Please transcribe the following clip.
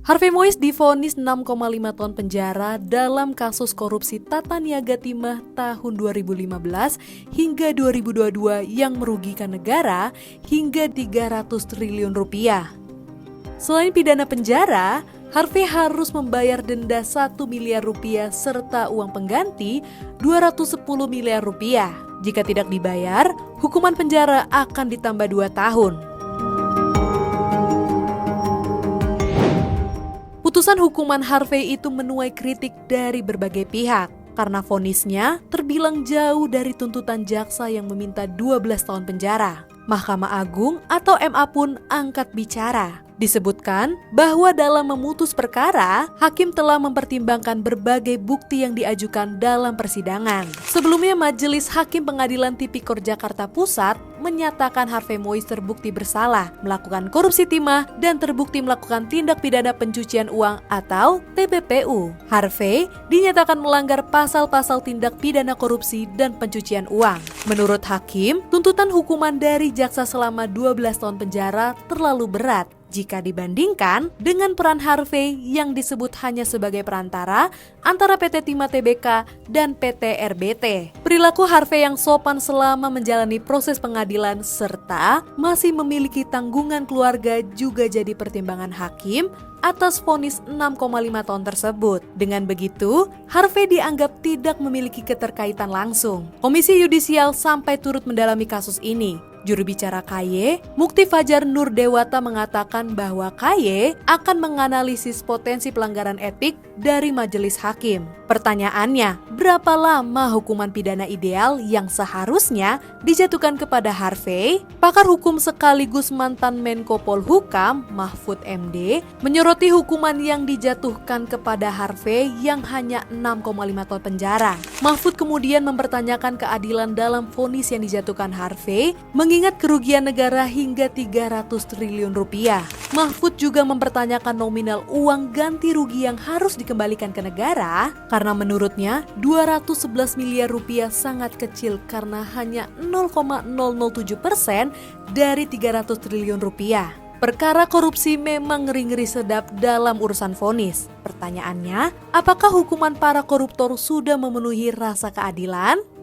Harvey Mois divonis 6,5 tahun penjara dalam kasus korupsi tata niaga timah tahun 2015 hingga 2022 yang merugikan negara hingga 300 triliun rupiah. Selain pidana penjara, Harvey harus membayar denda 1 miliar rupiah serta uang pengganti 210 miliar rupiah. Jika tidak dibayar, hukuman penjara akan ditambah 2 tahun. Putusan hukuman Harvey itu menuai kritik dari berbagai pihak karena vonisnya terbilang jauh dari tuntutan jaksa yang meminta 12 tahun penjara. Mahkamah Agung atau MA pun angkat bicara. Disebutkan bahwa dalam memutus perkara, hakim telah mempertimbangkan berbagai bukti yang diajukan dalam persidangan. Sebelumnya, Majelis Hakim Pengadilan Tipikor Jakarta Pusat menyatakan Harvey Mois terbukti bersalah melakukan korupsi timah dan terbukti melakukan tindak pidana pencucian uang atau TPPU. Harvey dinyatakan melanggar pasal-pasal tindak pidana korupsi dan pencucian uang. Menurut hakim, tuntutan hukuman dari jaksa selama 12 tahun penjara terlalu berat jika dibandingkan dengan peran Harvey yang disebut hanya sebagai perantara antara PT Timah Tbk dan PT RBT. Perilaku Harvey yang sopan selama menjalani proses pengadilan serta masih memiliki tanggungan keluarga juga jadi pertimbangan hakim atas vonis 6,5 tahun tersebut. Dengan begitu, Harvey dianggap tidak memiliki keterkaitan langsung. Komisi Yudisial sampai turut mendalami kasus ini. Juru bicara KY, Mukti Fajar Nur Dewata mengatakan bahwa KY akan menganalisis potensi pelanggaran etik dari majelis hakim. Pertanyaannya, berapa lama hukuman pidana ideal yang seharusnya dijatuhkan kepada Harvey? Pakar hukum sekaligus mantan Menko Polhukam, Mahfud MD, menyoroti hukuman yang dijatuhkan kepada Harvey yang hanya 6,5 tahun penjara. Mahfud kemudian mempertanyakan keadilan dalam vonis yang dijatuhkan Harvey, mengingat kerugian negara hingga 300 triliun rupiah. Mahfud juga mempertanyakan nominal uang ganti rugi yang harus dikembalikan ke negara karena menurutnya 211 miliar rupiah sangat kecil karena hanya 0,007% dari 300 triliun rupiah. Perkara korupsi memang ngeri-ngeri sedap dalam urusan vonis. Pertanyaannya, apakah hukuman para koruptor sudah memenuhi rasa keadilan?